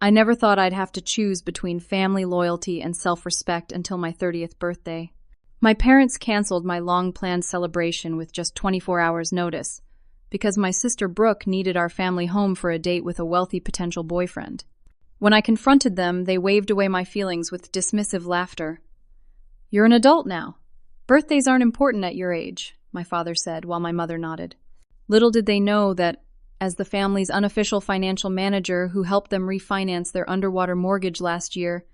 I never thought I'd have to choose between family loyalty and self-respect until my 30th birthday. My parents canceled my long-planned celebration with just 24 hours' notice because my sister Brooke needed our family home for a date with a wealthy potential boyfriend. When I confronted them, they waved away my feelings with dismissive laughter. "You're an adult now. Birthdays aren't important at your age," my father said while my mother nodded. Little did they know that, as the family's unofficial financial manager who helped them refinance their underwater mortgage last year,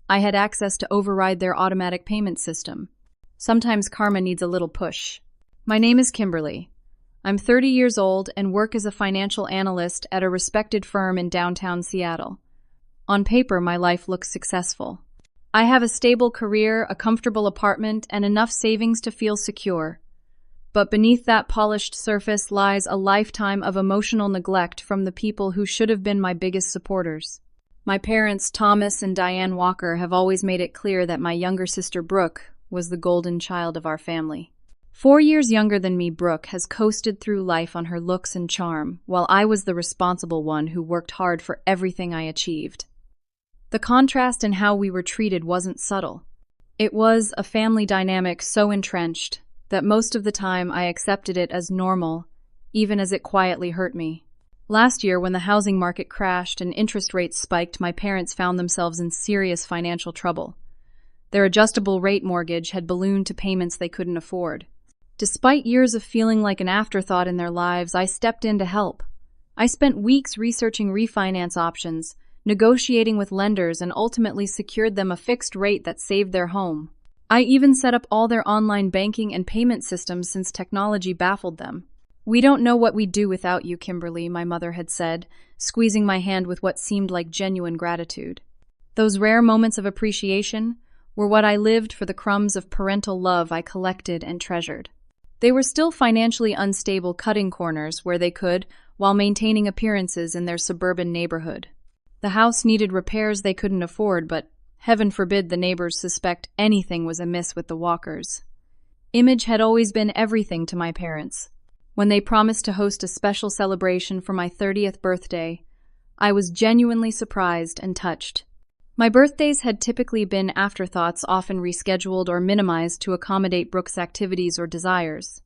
I had access to override their automatic payment system. Sometimes karma needs a little push. My name is Kimberly. I'm 30 years old and work as a financial analyst at a respected firm in downtown Seattle. On paper, my life looks successful. I have a stable career, a comfortable apartment, and enough savings to feel secure. But beneath that polished surface lies a lifetime of emotional neglect from the people who should have been my biggest supporters. My parents, Thomas and Diane Walker, have always made it clear that my younger sister Brooke was the golden child of our family. 4 years younger than me, Brooke has coasted through life on her looks and charm, while I was the responsible one who worked hard for everything I achieved. The contrast in how we were treated wasn't subtle. It was a family dynamic so entrenched that most of the time I accepted it as normal, even as it quietly hurt me. Last year, when the housing market crashed and interest rates spiked, my parents found themselves in serious financial trouble. Their adjustable rate mortgage had ballooned to payments they couldn't afford. Despite years of feeling like an afterthought in their lives, I stepped in to help. I spent weeks researching refinance options, negotiating with lenders, and ultimately secured them a fixed rate that saved their home. I even set up all their online banking and payment systems since technology baffled them. "We don't know what we'd do without you, Kimberly," my mother had said, squeezing my hand with what seemed like genuine gratitude. Those rare moments of appreciation were what I lived for, the crumbs of parental love I collected and treasured. They were still financially unstable cutting corners where they could, while maintaining appearances in their suburban neighborhood. The house needed repairs they couldn't afford, but heaven forbid the neighbors suspect anything was amiss with the Walkers. Image had always been everything to my parents. When they promised to host a special celebration for my 30th birthday, I was genuinely surprised and touched. My birthdays had typically been afterthoughts, often rescheduled or minimized to accommodate Brooke's activities or desires.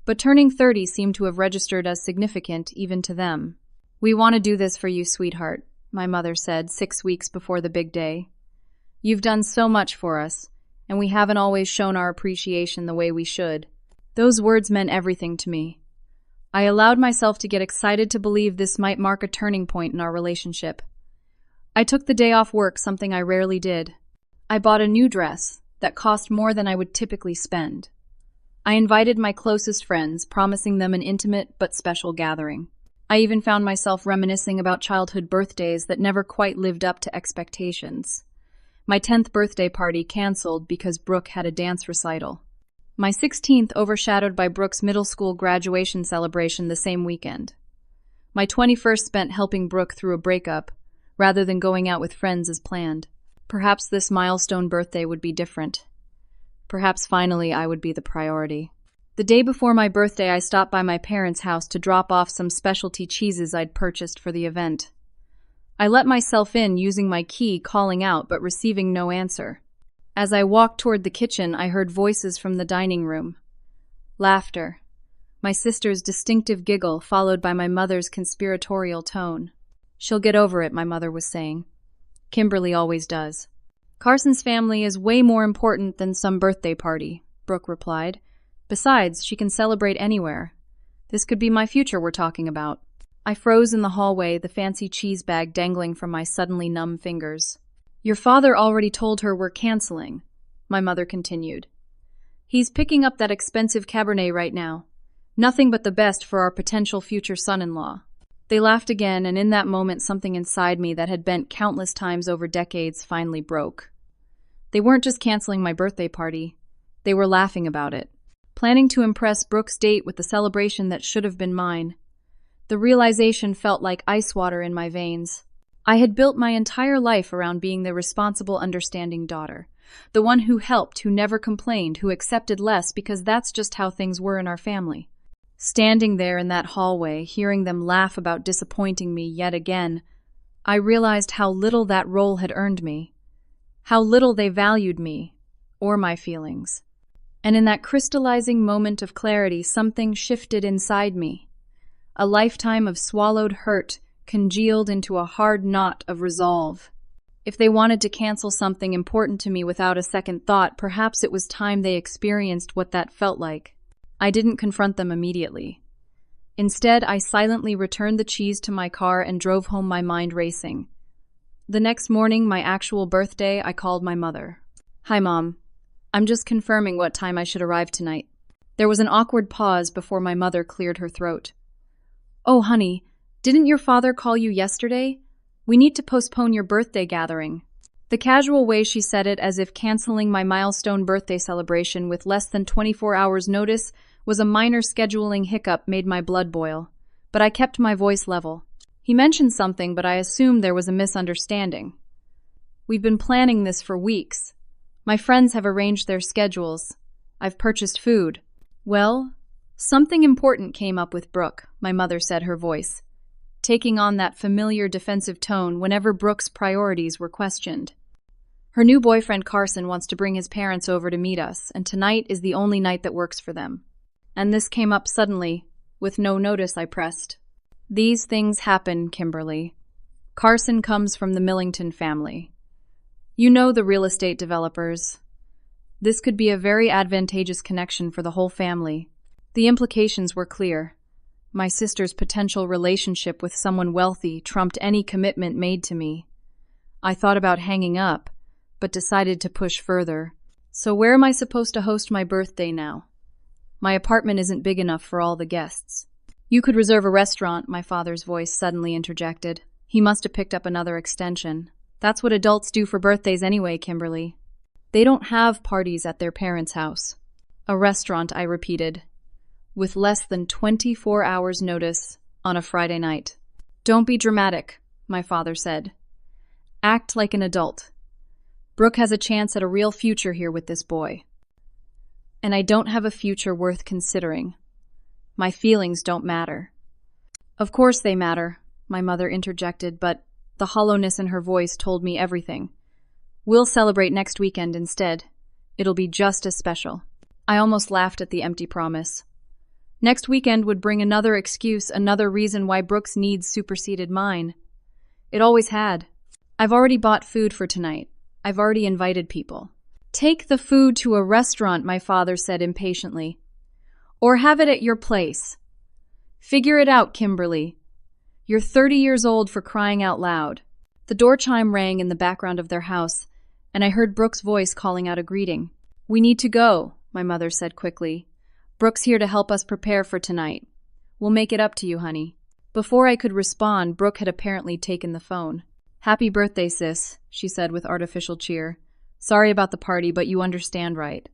But turning 30 seemed to have registered as significant even to them. "We want to do this for you, sweetheart," my mother said 6 weeks before the big day. "You've done so much for us, and we haven't always shown our appreciation the way we should." Those words meant everything to me. I allowed myself to get excited to believe this might mark a turning point in our relationship. I took the day off work, something I rarely did. I bought a new dress that cost more than I would typically spend. I invited my closest friends, promising them an intimate but special gathering. I even found myself reminiscing about childhood birthdays that never quite lived up to expectations. My 10th birthday party canceled because Brooke had a dance recital. My 16th overshadowed by Brooke's middle school graduation celebration the same weekend. My 21st spent helping Brooke through a breakup, rather than going out with friends as planned. Perhaps this milestone birthday would be different. Perhaps finally I would be the priority. The day before my birthday, I stopped by my parents' house to drop off some specialty cheeses I'd purchased for the event. I let myself in using my key, calling out but receiving no answer. As I walked toward the kitchen, I heard voices from the dining room. Laughter. My sister's distinctive giggle, followed by my mother's conspiratorial tone. "She'll get over it," my mother was saying. "Kimberly always does." "Carson's family is way more important than some birthday party," Brooke replied. "Besides, she can celebrate anywhere. This could be my future we're talking about." I froze in the hallway, the fancy cheese bag dangling from my suddenly numb fingers. "Your father already told her we're canceling," my mother continued. "He's picking up that expensive Cabernet right now. Nothing but the best for our potential future son-in-law." They laughed again, and in that moment something inside me that had bent countless times over decades finally broke. They weren't just canceling my birthday party. They were laughing about it, planning to impress Brooke's date with the celebration that should have been mine. The realization felt like ice water in my veins. I had built my entire life around being the responsible, understanding daughter, the one who helped, who never complained, who accepted less because that's just how things were in our family. Standing there in that hallway, hearing them laugh about disappointing me yet again, I realized how little that role had earned me, how little they valued me, or my feelings. And in that crystallizing moment of clarity, something shifted inside me. A lifetime of swallowed hurt congealed into a hard knot of resolve. If they wanted to cancel something important to me without a second thought, perhaps it was time they experienced what that felt like. I didn't confront them immediately. Instead, I silently returned the cheese to my car and drove home, my mind racing. The next morning, my actual birthday, I called my mother. "Hi, Mom. I'm just confirming what time I should arrive tonight." There was an awkward pause before my mother cleared her throat. "Oh, honey, didn't your father call you yesterday? We need to postpone your birthday gathering." The casual way she said it, as if canceling my milestone birthday celebration with less than 24 hours' notice was a minor scheduling hiccup, made my blood boil. But I kept my voice level. "He mentioned something, but I assumed there was a misunderstanding. We've been planning this for weeks. My friends have arranged their schedules. I've purchased food." "Well, something important came up with Brooke," my mother said, her voice taking on that familiar defensive tone whenever Brooke's priorities were questioned. "Her new boyfriend Carson wants to bring his parents over to meet us, and tonight is the only night that works for them." And this came up suddenly, with no notice. I pressed. "These things happen, Kimberly. Carson comes from the Millington family. You know, the real estate developers. This could be a very advantageous connection for the whole family." The implications were clear. My sister's potential relationship with someone wealthy trumped any commitment made to me. I thought about hanging up, but decided to push further. "So where am I supposed to host my birthday now? My apartment isn't big enough for all the guests." "You could reserve a restaurant," my father's voice suddenly interjected. He must have picked up another extension. "That's what adults do for birthdays anyway, Kimberly. They don't have parties at their parents' house." "A restaurant," I repeated, with less than 24 hours' notice on a Friday night. "Don't be dramatic," my father said. "Act like an adult. Brooke has a chance at a real future here with this boy. And I don't have a future worth considering. My feelings don't matter." "Of course they matter," my mother interjected, but the hollowness in her voice told me everything. "We'll celebrate next weekend instead. It'll be just as special." I almost laughed at the empty promise. Next weekend would bring another excuse, another reason why Brooke's needs superseded mine. It always had. "I've already bought food for tonight. I've already invited people." "Take the food to a restaurant," my father said impatiently. "Or have it at your place. Figure it out, Kimberly. You're 30 years old, for crying out loud." The door chime rang in the background of their house, and I heard Brooke's voice calling out a greeting. "We need to go," my mother said quickly. "Brooke's here to help us prepare for tonight. We'll make it up to you, honey." Before I could respond, Brooke had apparently taken the phone. "Happy birthday, sis," she said with artificial cheer. "Sorry about the party, but you understand, right?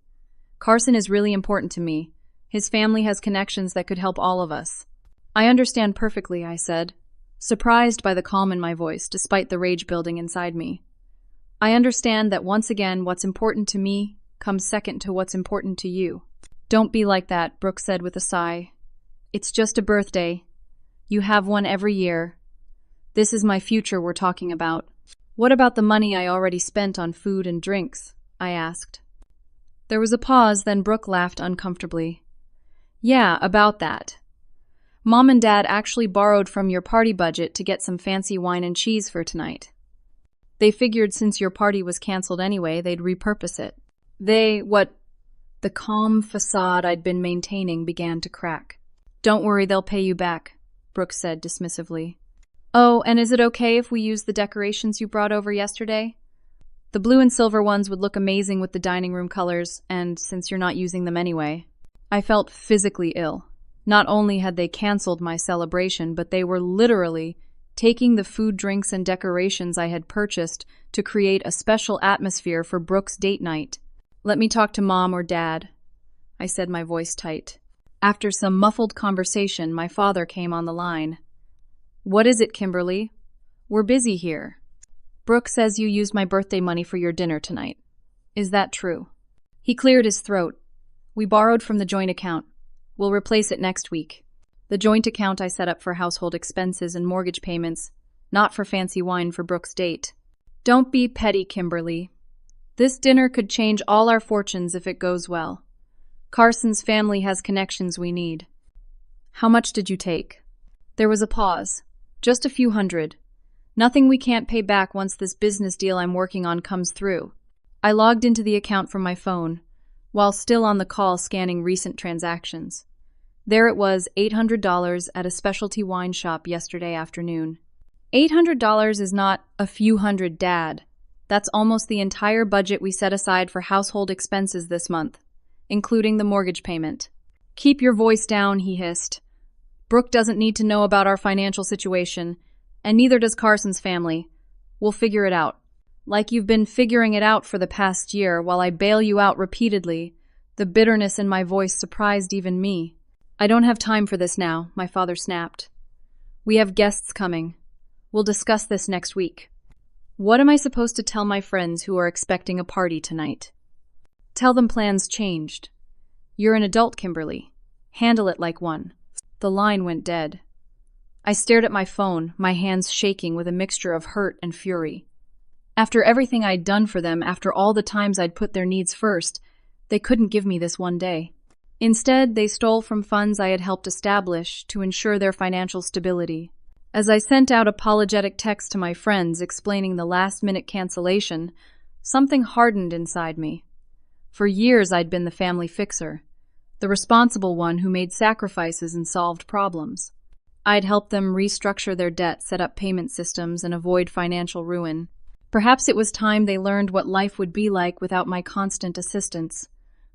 Carson is really important to me. His family has connections that could help all of us." "I understand perfectly," I said, surprised by the calm in my voice despite the rage building inside me. "I understand that once again what's important to me comes second to what's important to you." "Don't be like that," Brooke said with a sigh. "It's just a birthday. You have one every year. This is my future we're talking about." "What about the money I already spent on food and drinks?" I asked. There was a pause, then Brooke laughed uncomfortably. "Yeah, about that. Mom and Dad actually borrowed from your party budget to get some fancy wine and cheese for tonight. They figured since your party was canceled anyway, they'd repurpose it." What? The calm facade I'd been maintaining began to crack. "Don't worry, they'll pay you back," Brooke said dismissively. "Oh, and is it okay if we use the decorations you brought over yesterday? The blue and silver ones would look amazing with the dining room colors, and since you're not using them anyway." I felt physically ill. Not only had they canceled my celebration, but they were literally taking the food, drinks, and decorations I had purchased to create a special atmosphere for Brooke's date night. "Let me talk to Mom or Dad," I said, my voice tight. After some muffled conversation, my father came on the line. "What is it, Kimberly? We're busy here." "Brooke says you used my birthday money for your dinner tonight. Is that true?" He cleared his throat. "We borrowed from the joint account. We'll replace it next week." The joint account I set up for household expenses and mortgage payments. not for fancy wine for Brooke's date. Don't be petty, Kimberly. This dinner could change all our fortunes if it goes well. Carson's family has connections we need. How much did you take? There was a pause. Just a few hundred. Nothing we can't pay back once this business deal I'm working on comes through. I logged into the account from my phone, while still on the call scanning recent transactions. There it was, $800 at a specialty wine shop yesterday afternoon. $800 is not a few hundred, Dad. That's almost the entire budget we set aside for household expenses this month, including the mortgage payment. Keep your voice down, he hissed. Brooke doesn't need to know about our financial situation, and neither does Carson's family. We'll figure it out. Like you've been figuring it out for the past year while I bail you out repeatedly. The bitterness in my voice surprised even me. I don't have time for this now, my father snapped. We have guests coming. We'll discuss this next week. What am I supposed to tell my friends who are expecting a party tonight? Tell them plans changed. You're an adult, Kimberly. Handle it like one. The line went dead. I stared at my phone, my hands shaking with a mixture of hurt and fury. After everything I'd done for them, after all the times I'd put their needs first, they couldn't give me this one day. Instead, they stole from funds I had helped establish to ensure their financial stability. As I sent out apologetic texts to my friends explaining the last-minute cancellation, something hardened inside me. For years I'd been the family fixer, the responsible one who made sacrifices and solved problems. I'd helped them restructure their debt, set up payment systems, and avoid financial ruin. Perhaps it was time they learned what life would be like without my constant assistance.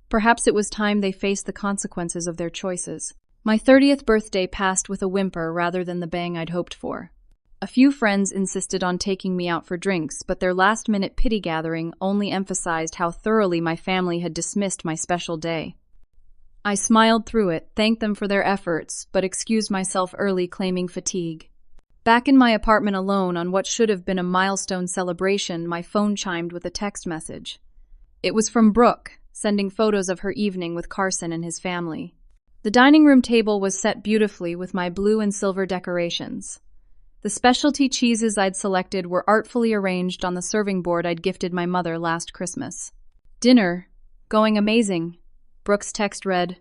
Perhaps it was time they faced the consequences of their choices. My 30th birthday passed with a whimper rather than the bang I'd hoped for. A few friends insisted on taking me out for drinks, but their last-minute pity gathering only emphasized how thoroughly my family had dismissed my special day. I smiled through it, thanked them for their efforts, but excused myself early, claiming fatigue. Back in my apartment alone on what should have been a milestone celebration, my phone chimed with a text message. It was from Brooke, sending photos of her evening with Carson and his family. The dining room table was set beautifully with my blue and silver decorations. The specialty cheeses I'd selected were artfully arranged on the serving board I'd gifted my mother last Christmas. Dinner, going amazing. Brooke's text read,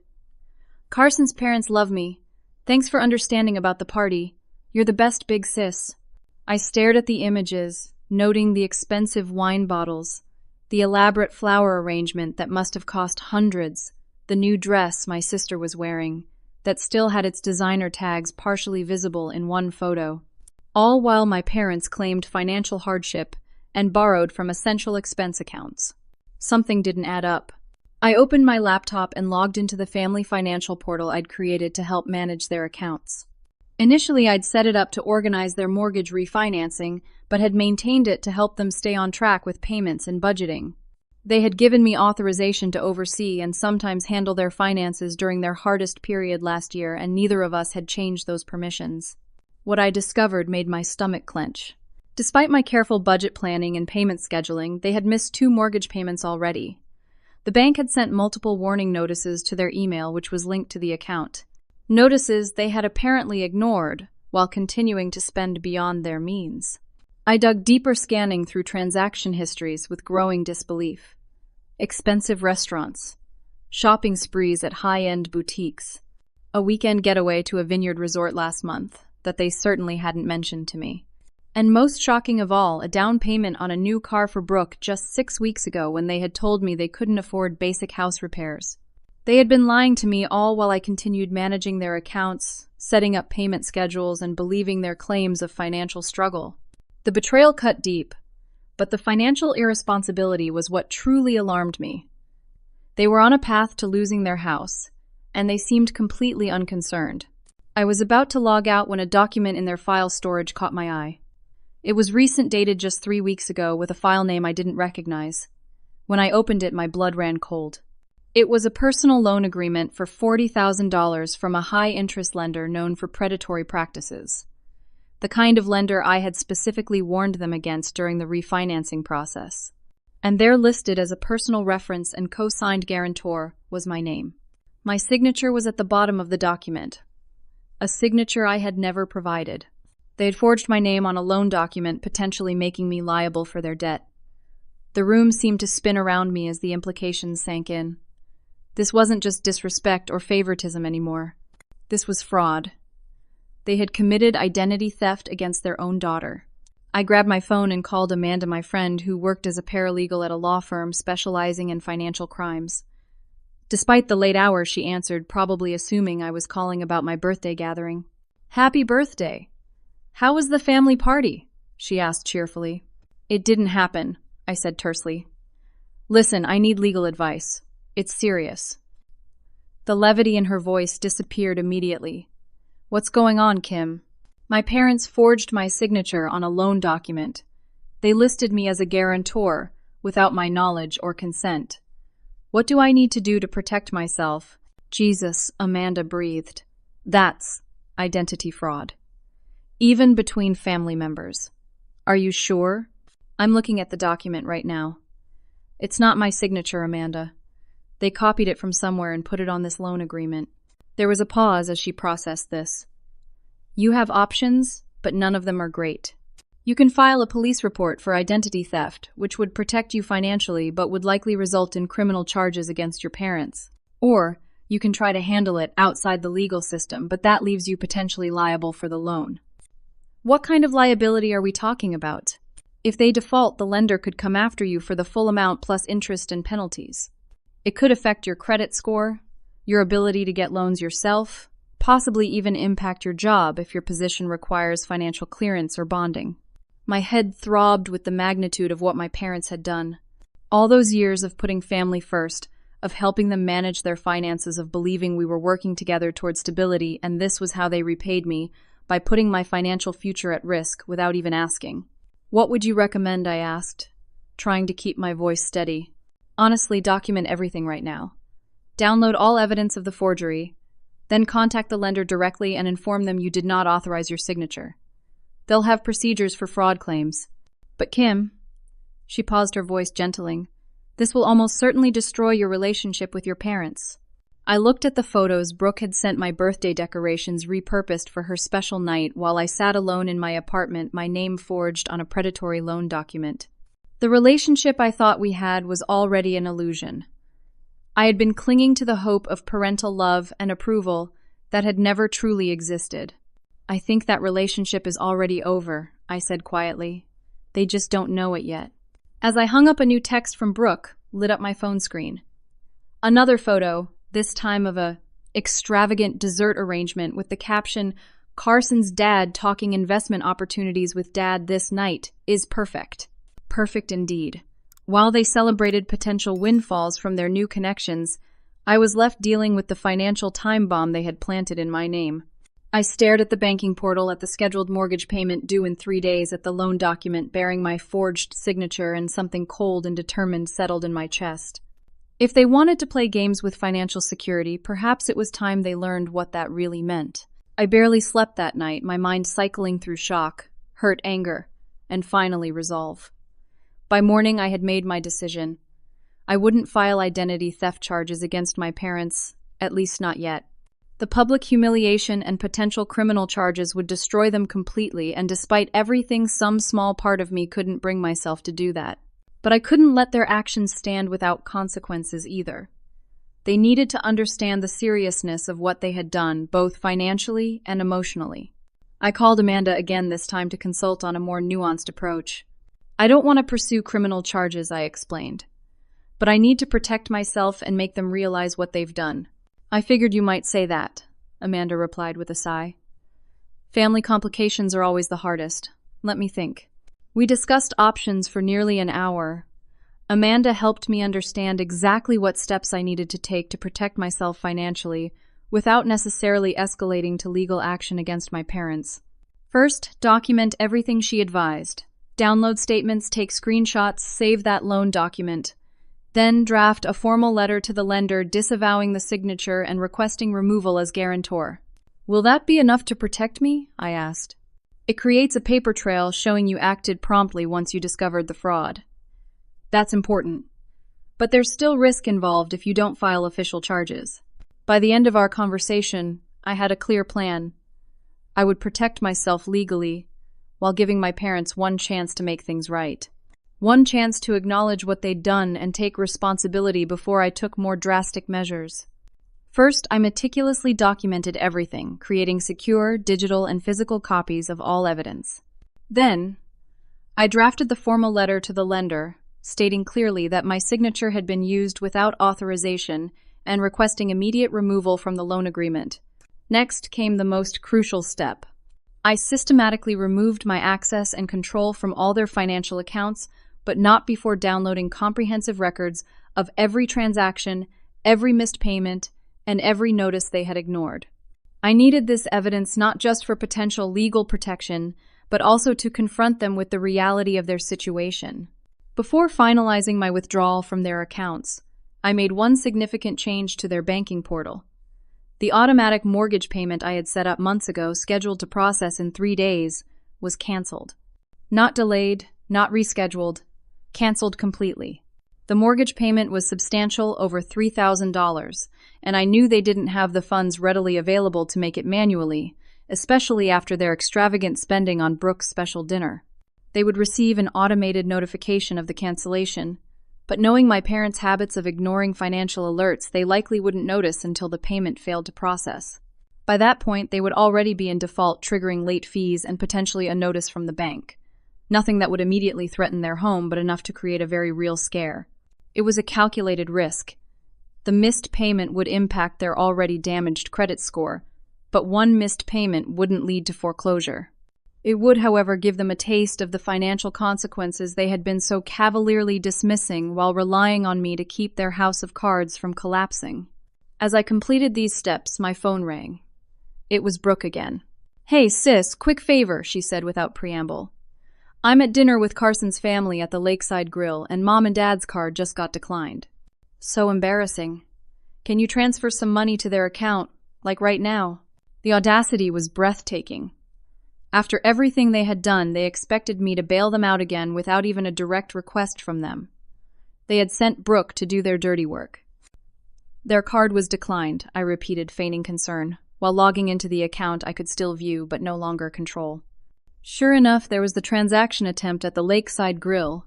Carson's parents love me. Thanks for understanding about the party. You're the best big sis. I stared at the images, noting the expensive wine bottles, the elaborate flower arrangement that must have cost hundreds, the new dress my sister was wearing, that still had its designer tags partially visible in one photo. All while my parents claimed financial hardship and borrowed from essential expense accounts. Something didn't add up. I opened my laptop and logged into the family financial portal I'd created to help manage their accounts. Initially, I'd set it up to organize their mortgage refinancing, but had maintained it to help them stay on track with payments and budgeting. They had given me authorization to oversee and sometimes handle their finances during their hardest period last year, and neither of us had changed those permissions. What I discovered made my stomach clench. Despite my careful budget planning and payment scheduling, they had missed 2 mortgage payments already. The bank had sent multiple warning notices to their email, which was linked to the account. Notices they had apparently ignored, while continuing to spend beyond their means. I dug deeper, scanning through transaction histories with growing disbelief. Expensive restaurants, shopping sprees at high-end boutiques, a weekend getaway to a vineyard resort last month that they certainly hadn't mentioned to me. And most shocking of all, a down payment on a new car for Brooke just 6 weeks ago when they had told me they couldn't afford basic house repairs. They had been lying to me all while I continued managing their accounts, setting up payment schedules, and believing their claims of financial struggle. The betrayal cut deep, but the financial irresponsibility was what truly alarmed me. They were on a path to losing their house, and they seemed completely unconcerned. I was about to log out when a document in their file storage caught my eye. It was recent, dated just 3 weeks ago, with a file name I didn't recognize. When I opened it, my blood ran cold. It was a personal loan agreement for $40,000 from a high-interest lender known for predatory practices. The kind of lender I had specifically warned them against during the refinancing process. And there, listed as a personal reference and co-signed guarantor, was my name. My signature was at the bottom of the document, a signature I had never provided. They had forged my name on a loan document, potentially making me liable for their debt. The room seemed to spin around me as the implications sank in. This wasn't just disrespect or favoritism anymore. This was fraud. They had committed identity theft against their own daughter. I grabbed my phone and called Amanda, my friend, who worked as a paralegal at a law firm specializing in financial crimes. Despite the late hours, she answered, probably assuming I was calling about my birthday gathering. "Happy birthday! How was the family party?" she asked cheerfully. "It didn't happen," I said tersely. "Listen, I need legal advice. It's serious." The levity in her voice disappeared immediately. "What's going on, Kim?" "My parents forged my signature on a loan document. They listed me as a guarantor without my knowledge or consent. What do I need to do to protect myself?" Jesus, Amanda breathed. "That's identity fraud. Even between family members." "Are you sure?" "I'm looking at the document right now. It's not my signature, Amanda. They copied it from somewhere and put it on this loan agreement." There was a pause as she processed this. "You have options, but none of them are great. You can file a police report for identity theft, which would protect you financially but would likely result in criminal charges against your parents. Or you can try to handle it outside the legal system, but that leaves you potentially liable for the loan." "What kind of liability are we talking about?" "If they default, the lender could come after you for the full amount plus interest and penalties. It could affect your credit score, your ability to get loans yourself, possibly even impact your job if your position requires financial clearance or bonding." My head throbbed with the magnitude of what my parents had done. All those years of putting family first, of helping them manage their finances, of believing we were working together toward stability, and this was how they repaid me, by putting my financial future at risk without even asking. "What would you recommend?" I asked, trying to keep my voice steady. "Honestly, document everything right now. Download all evidence of the forgery, then contact the lender directly and inform them you did not authorize your signature. They'll have procedures for fraud claims." "But Kim," she paused, her voice gentling, "this will almost certainly destroy your relationship with your parents." I looked at the photos Brooke had sent, my birthday decorations repurposed for her special night, while I sat alone in my apartment, my name forged on a predatory loan document. The relationship I thought we had was already an illusion. I had been clinging to the hope of parental love and approval that had never truly existed. "I think that relationship is already over," I said quietly. "They just don't know it yet." As I hung up, a new text from Brooke lit up my phone screen. Another photo, this time of a extravagant dessert arrangement with the caption, "Carson's dad talking investment opportunities with dad this night is perfect." Perfect indeed. While they celebrated potential windfalls from their new connections, I was left dealing with the financial time bomb they had planted in my name. I stared at the banking portal, at the scheduled mortgage payment due in 3 days, at the loan document bearing my forged signature, and something cold and determined settled in my chest. If they wanted to play games with financial security, perhaps it was time they learned what that really meant. I barely slept that night, my mind cycling through shock, hurt, anger, and finally resolve. By morning, I had made my decision. I wouldn't file identity theft charges against my parents, at least not yet. The public humiliation and potential criminal charges would destroy them completely, and despite everything, some small part of me couldn't bring myself to do that. But I couldn't let their actions stand without consequences either. They needed to understand the seriousness of what they had done, both financially and emotionally. I called Amanda again, this time to consult on a more nuanced approach. "I don't want to pursue criminal charges," I explained. "But I need to protect myself and make them realize what they've done." "I figured you might say that," Amanda replied with a sigh. "Family complications are always the hardest. Let me think." We discussed options for nearly an hour. Amanda helped me understand exactly what steps I needed to take to protect myself financially without necessarily escalating to legal action against my parents. First, document everything she advised. Download statements, take screenshots, save that loan document. Then draft a formal letter to the lender disavowing the signature and requesting removal as guarantor. "Will that be enough to protect me?" I asked. "It creates a paper trail showing you acted promptly once you discovered the fraud." "That's important. But there's still risk involved if you don't file official charges." By the end of our conversation, I had a clear plan. I would protect myself legally, while giving my parents one chance to make things right. One chance to acknowledge what they'd done and take responsibility before I took more drastic measures. First, I meticulously documented everything, creating secure, digital, and physical copies of all evidence. Then, I drafted the formal letter to the lender, stating clearly that my signature had been used without authorization and requesting immediate removal from the loan agreement. Next came the most crucial step. I systematically removed my access and control from all their financial accounts, but not before downloading comprehensive records of every transaction, every missed payment, and every notice they had ignored. I needed this evidence not just for potential legal protection, but also to confront them with the reality of their situation. Before finalizing my withdrawal from their accounts, I made one significant change to their banking portal. The automatic mortgage payment I had set up months ago, scheduled to process in 3 days, was canceled. Not delayed, not rescheduled, canceled completely. The mortgage payment was substantial, over $3,000, and I knew they didn't have the funds readily available to make it manually, especially after their extravagant spending on Brooke's special dinner. They would receive an automated notification of the cancellation, but knowing my parents' habits of ignoring financial alerts, they likely wouldn't notice until the payment failed to process. By that point, they would already be in default, triggering late fees and potentially a notice from the bank. Nothing that would immediately threaten their home, but enough to create a very real scare. It was a calculated risk. The missed payment would impact their already damaged credit score, but one missed payment wouldn't lead to foreclosure. It would, however, give them a taste of the financial consequences they had been so cavalierly dismissing while relying on me to keep their house of cards from collapsing. As I completed these steps, my phone rang. It was Brooke again. "Hey, sis, quick favor," she said without preamble. "I'm at dinner with Carson's family at the Lakeside Grill, and Mom and Dad's card just got declined. So embarrassing. Can you transfer some money to their account, like right now?" The audacity was breathtaking. After everything they had done, they expected me to bail them out again without even a direct request from them. They had sent Brooke to do their dirty work. "Their card was declined," I repeated, feigning concern, while logging into the account I could still view but no longer control. Sure enough, there was the transaction attempt at the Lakeside Grill,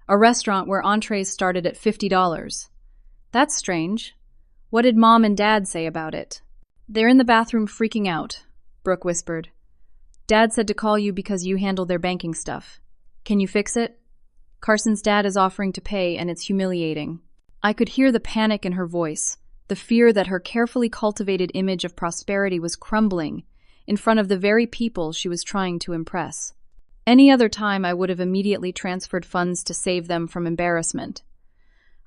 a restaurant where entrees started at $50. That's strange. What did Mom and Dad say about it? "They're in the bathroom freaking out," Brooke whispered. "Dad said to call you because you handle their banking stuff. Can you fix it? Carson's dad is offering to pay, and it's humiliating." I could hear the panic in her voice, the fear that her carefully cultivated image of prosperity was crumbling in front of the very people she was trying to impress. Any other time, I would have immediately transferred funds to save them from embarrassment.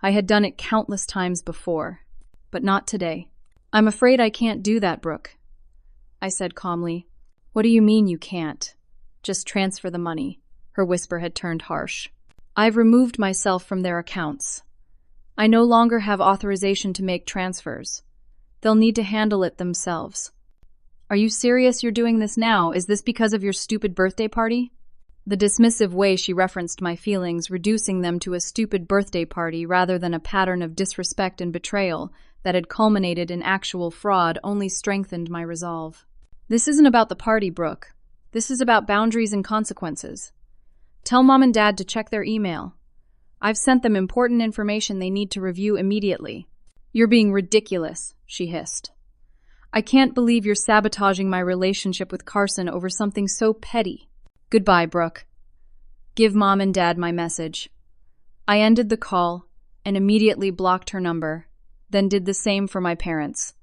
I had done it countless times before, but not today. "I'm afraid I can't do that, Brooke," I said calmly. "What do you mean you can't? Just transfer the money." Her whisper had turned harsh. "I've removed myself from their accounts. I no longer have authorization to make transfers. They'll need to handle it themselves." "Are you serious you're doing this now? Is this because of your stupid birthday party?" The dismissive way she referenced my feelings, reducing them to a stupid birthday party rather than a pattern of disrespect and betrayal that had culminated in actual fraud, only strengthened my resolve. "This isn't about the party, Brooke. This is about boundaries and consequences. Tell Mom and Dad to check their email. I've sent them important information they need to review immediately." "You're being ridiculous," she hissed. "I can't believe you're sabotaging my relationship with Carson over something so petty." "Goodbye, Brooke. Give Mom and Dad my message." I ended the call and immediately blocked her number, then did the same for my parents.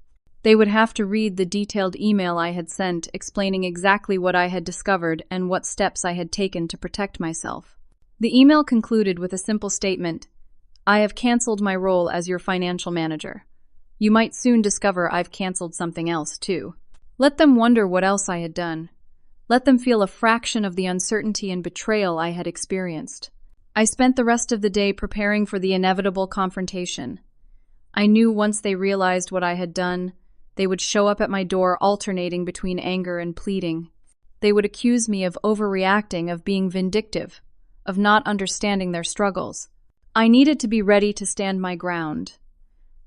They would have to read the detailed email I had sent explaining exactly what I had discovered and what steps I had taken to protect myself. The email concluded with a simple statement: "I have canceled my role as your financial manager. You might soon discover I've canceled something else, too." Let them wonder what else I had done. Let them feel a fraction of the uncertainty and betrayal I had experienced. I spent the rest of the day preparing for the inevitable confrontation. I knew once they realized what I had done, they would show up at my door alternating between anger and pleading. They would accuse me of overreacting, of being vindictive, of not understanding their struggles. I needed to be ready to stand my ground,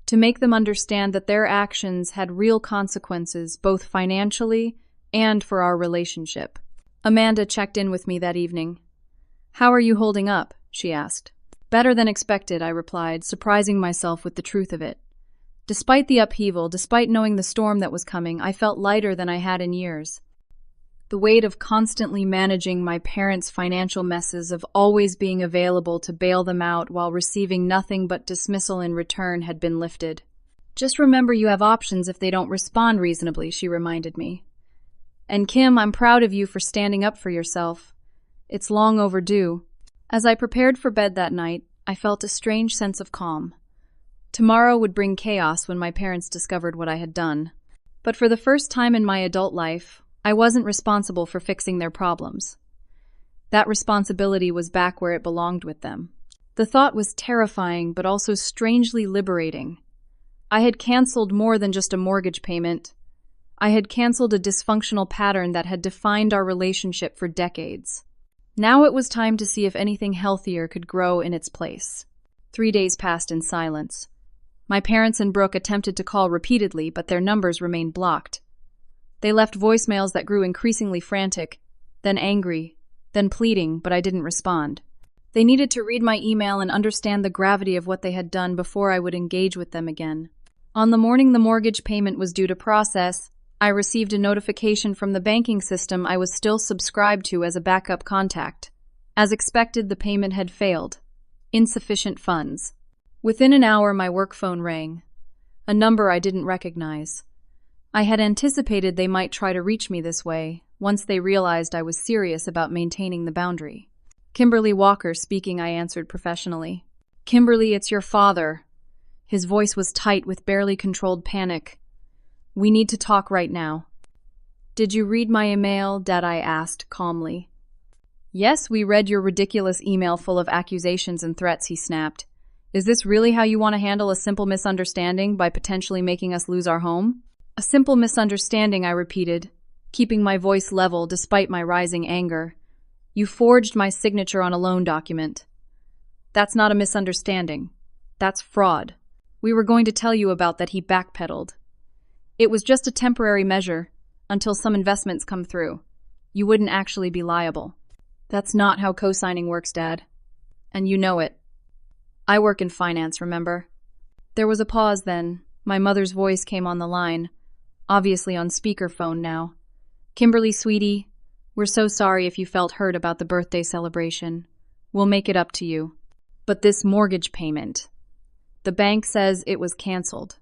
to make them understand that their actions had real consequences, both financially, and for our relationship. Amanda checked in with me that evening. "How are you holding up?" she asked. "Better than expected," I replied, surprising myself with the truth of it. Despite the upheaval, despite knowing the storm that was coming, I felt lighter than I had in years. The weight of constantly managing my parents' financial messes, of always being available to bail them out while receiving nothing but dismissal in return, had been lifted. "Just remember you have options if they don't respond reasonably," she reminded me. "And Kim, I'm proud of you for standing up for yourself. It's long overdue." As I prepared for bed that night, I felt a strange sense of calm. Tomorrow would bring chaos when my parents discovered what I had done. But for the first time in my adult life, I wasn't responsible for fixing their problems. That responsibility was back where it belonged with them. The thought was terrifying, but also strangely liberating. I had canceled more than just a mortgage payment. I had canceled a dysfunctional pattern that had defined our relationship for decades. Now it was time to see if anything healthier could grow in its place. 3 days passed in silence. My parents and Brooke attempted to call repeatedly, but their numbers remained blocked. They left voicemails that grew increasingly frantic, then angry, then pleading, but I didn't respond. They needed to read my email and understand the gravity of what they had done before I would engage with them again. On the morning the mortgage payment was due to process, I received a notification from the banking system I was still subscribed to as a backup contact. As expected, the payment had failed. Insufficient funds. Within an hour, my work phone rang. A number I didn't recognize. I had anticipated they might try to reach me this way, once they realized I was serious about maintaining the boundary. "Kimberly Walker speaking," I answered professionally. "Kimberly, it's your father." His voice was tight with barely controlled panic. "We need to talk right now." "Did you read my email?" Dad-I asked calmly. "Yes, we read your ridiculous email full of accusations and threats," he snapped. "Is this really how you want to handle a simple misunderstanding by potentially making us lose our home?" "A simple misunderstanding," I repeated, keeping my voice level despite my rising anger. "You forged my signature on a loan document." "That's not a misunderstanding. That's fraud. We were going to tell you about that," he backpedaled. "It was just a temporary measure, until some investments come through. You wouldn't actually be liable." "That's not how co-signing works, Dad. And you know it. I work in finance, remember?" There was a pause then. My mother's voice came on the line, obviously on speakerphone now. "Kimberly, sweetie, we're so sorry if you felt hurt about the birthday celebration. We'll make it up to you. But this mortgage payment, the bank says it was canceled.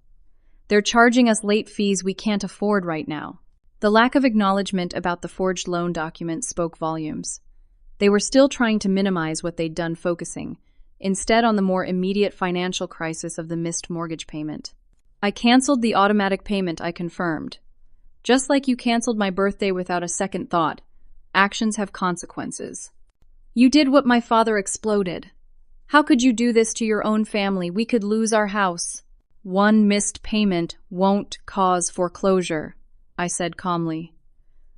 They're charging us late fees we can't afford right now." The lack of acknowledgement about the forged loan document spoke volumes. They were still trying to minimize what they'd done, focusing instead on the more immediate financial crisis of the missed mortgage payment. "I canceled the automatic payment," I confirmed. "Just like you canceled my birthday without a second thought. Actions have consequences." "You did what my father exploded. How could you do this to your own family? We could lose our house." "One missed payment won't cause foreclosure," I said calmly.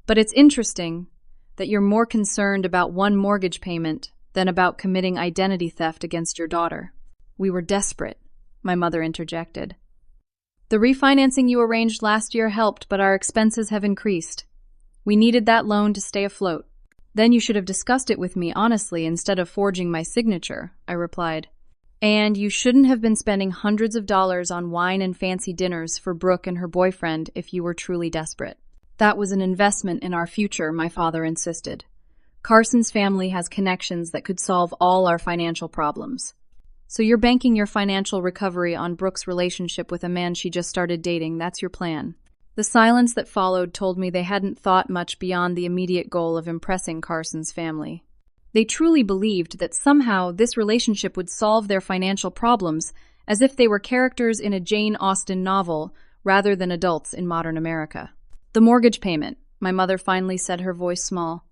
"But it's interesting that you're more concerned about one mortgage payment than about committing identity theft against your daughter." "We were desperate," my mother interjected. "The refinancing you arranged last year helped, but our expenses have increased. We needed that loan to stay afloat." "Then you should have discussed it with me honestly instead of forging my signature," I replied. "And you shouldn't have been spending hundreds of dollars on wine and fancy dinners for Brooke and her boyfriend if you were truly desperate." "That was an investment in our future," my father insisted. "Carson's family has connections that could solve all our financial problems." "So you're banking your financial recovery on Brooke's relationship with a man she just started dating. That's your plan." The silence that followed told me they hadn't thought much beyond the immediate goal of impressing Carson's family. They truly believed that somehow this relationship would solve their financial problems, as if they were characters in a Jane Austen novel rather than adults in modern America. "The mortgage payment," my mother finally said, her voice small.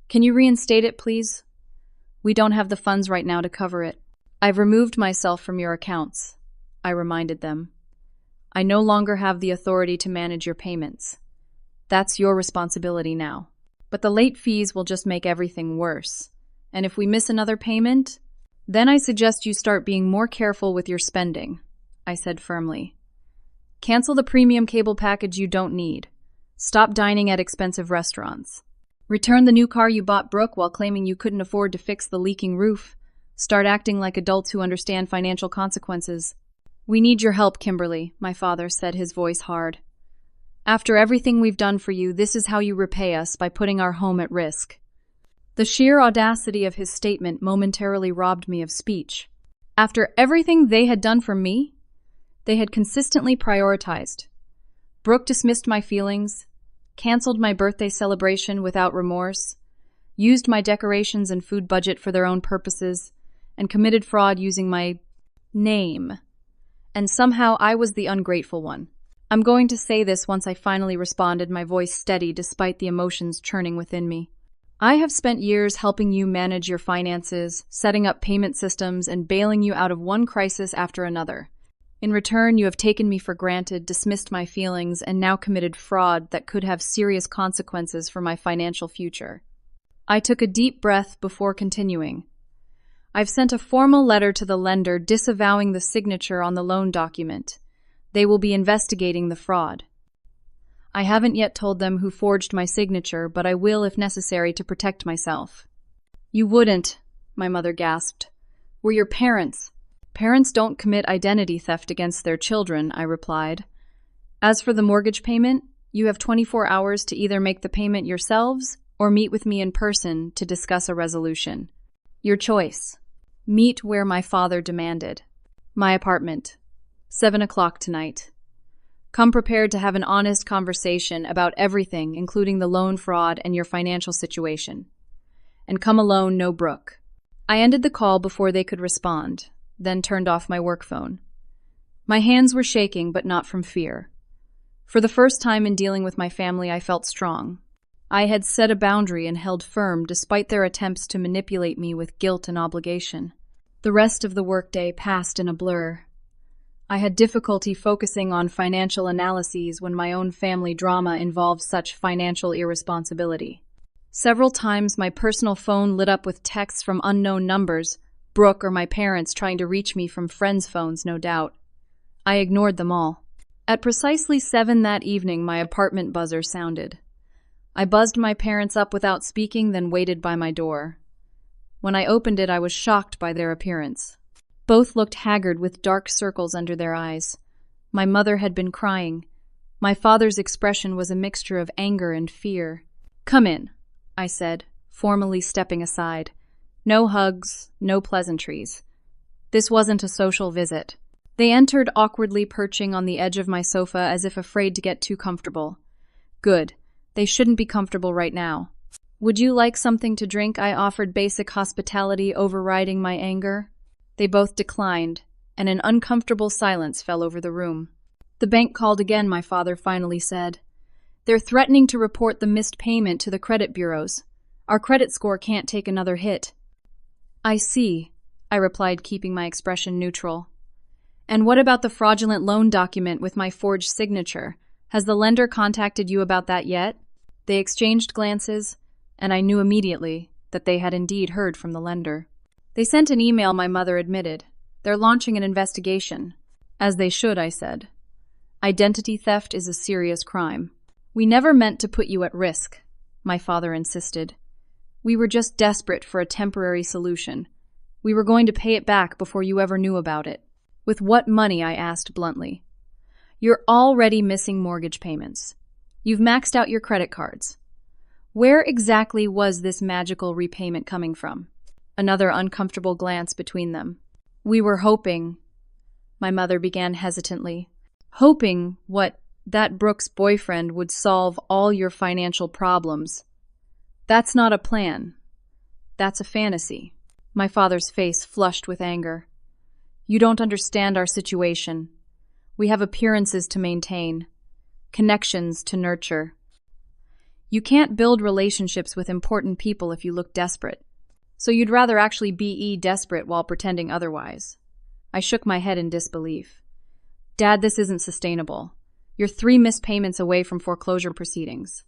"Can you reinstate it, please? We don't have the funds right now to cover it." "I've removed myself from your accounts," I reminded them. "I no longer have the authority to manage your payments. That's your responsibility now. But the late fees will just make everything worse. And if we miss another payment, then I suggest you start being more careful with your spending," I said firmly. "Cancel the premium cable package you don't need. Stop dining at expensive restaurants. Return the new car you bought Brooke while claiming you couldn't afford to fix the leaking roof. Start acting like adults who understand financial consequences. We need your help, Kimberly, my father said, his voice hard. After everything we've done for you, this is how you repay us, by putting our home at risk. The sheer audacity of his statement momentarily robbed me of speech. After everything they had done for me, they had consistently prioritized. Brooke dismissed my feelings, canceled my birthday celebration without remorse, used my decorations and food budget for their own purposes, and committed fraud using my name. And somehow I was the ungrateful one. I'm going to say this once I finally responded, my voice steady despite the emotions churning within me. I have spent years helping you manage your finances, setting up payment systems, and bailing you out of one crisis after another. In return, you have taken me for granted, dismissed my feelings, and now committed fraud that could have serious consequences for my financial future. I took a deep breath before continuing. I've sent a formal letter to the lender disavowing the signature on the loan document. They will be investigating the fraud. I haven't yet told them who forged my signature, but I will if necessary to protect myself. You wouldn't, my mother gasped. We're your parents. Parents don't commit identity theft against their children, I replied. As for the mortgage payment, you have 24 hours to either make the payment yourselves or meet with me in person to discuss a resolution. Your choice. Meet where my father demanded. My apartment. 7 o'clock tonight. Come prepared to have an honest conversation about everything, including the loan fraud and your financial situation. And come alone, no Brooke. I ended the call before they could respond, then turned off my work phone. My hands were shaking, but not from fear. For the first time in dealing with my family, I felt strong. I had set a boundary and held firm despite their attempts to manipulate me with guilt and obligation. The rest of the workday passed in a blur. I had difficulty focusing on financial analyses when my own family drama involved such financial irresponsibility. Several times my personal phone lit up with texts from unknown numbers, Brooke or my parents trying to reach me from friends' phones, no doubt. I ignored them all. At precisely 7 that evening, my apartment buzzer sounded. I buzzed my parents up without speaking, then waited by my door. When I opened it, I was shocked by their appearance. Both looked haggard with dark circles under their eyes. My mother had been crying. My father's expression was a mixture of anger and fear. Come in, I said, formally stepping aside. No hugs, no pleasantries. This wasn't a social visit. They entered awkwardly, perching on the edge of my sofa as if afraid to get too comfortable. Good. They shouldn't be comfortable right now. Would you like something to drink? I offered, basic hospitality overriding my anger. They both declined, and an uncomfortable silence fell over the room. The bank called again, my father finally said. They're threatening to report the missed payment to the credit bureaus. Our credit score can't take another hit. I see, I replied, keeping my expression neutral. And what about the fraudulent loan document with my forged signature? Has the lender contacted you about that yet? They exchanged glances, and I knew immediately that they had indeed heard from the lender. They sent an email, my mother admitted. They're launching an investigation. As they should, I said. Identity theft is a serious crime. We never meant to put you at risk, my father insisted. We were just desperate for a temporary solution. We were going to pay it back before you ever knew about it. With what money? I asked bluntly. You're already missing mortgage payments. You've maxed out your credit cards. Where exactly was this magical repayment coming from? Another uncomfortable glance between them. We were hoping, my mother began hesitantly. Hoping what? That Brooke's boyfriend would solve all your financial problems. That's not a plan. That's a fantasy. My father's face flushed with anger. You don't understand our situation. We have appearances to maintain, connections to nurture. You can't build relationships with important people if you look desperate. So you'd rather actually be desperate while pretending otherwise. I shook my head in disbelief. Dad, this isn't sustainable. You're 3 missed payments away from foreclosure proceedings.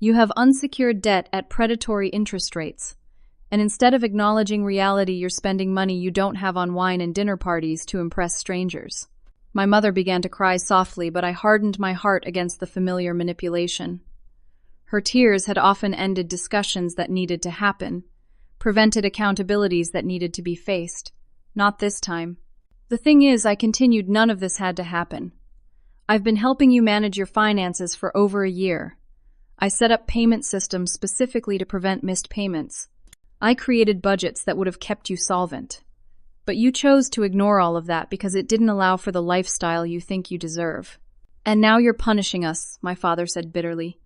You have unsecured debt at predatory interest rates. And instead of acknowledging reality, you're spending money you don't have on wine and dinner parties to impress strangers. My mother began to cry softly, but I hardened my heart against the familiar manipulation. Her tears had often ended discussions that needed to happen, prevented accountabilities that needed to be faced. Not this time. The thing is, I continued, none of this had to happen. I've been helping you manage your finances for over a year. I set up payment systems specifically to prevent missed payments. I created budgets that would have kept you solvent. But you chose to ignore all of that because it didn't allow for the lifestyle you think you deserve. And now you're punishing us, my father said bitterly.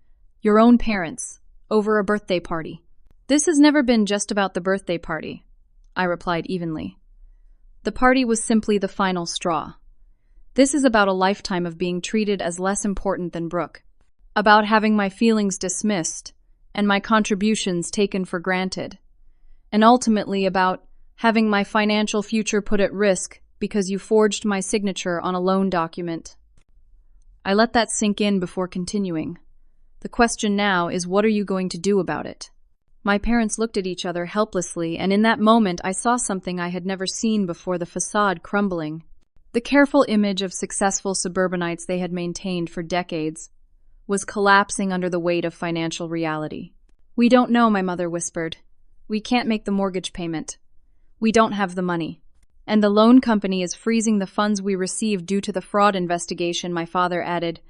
Your own parents, over a birthday party. This has never been just about the birthday party, I replied evenly. The party was simply the final straw. This is about a lifetime of being treated as less important than Brooke, about having my feelings dismissed and my contributions taken for granted, and ultimately about having my financial future put at risk because you forged my signature on a loan document. I let that sink in before continuing. The question now is, what are you going to do about it? My parents looked at each other helplessly, and in that moment I saw something I had never seen before: the facade crumbling. The careful image of successful suburbanites they had maintained for decades was collapsing under the weight of financial reality. We don't know, my mother whispered. We can't make the mortgage payment. We don't have the money. And the loan company is freezing the funds we received due to the fraud investigation, my father added.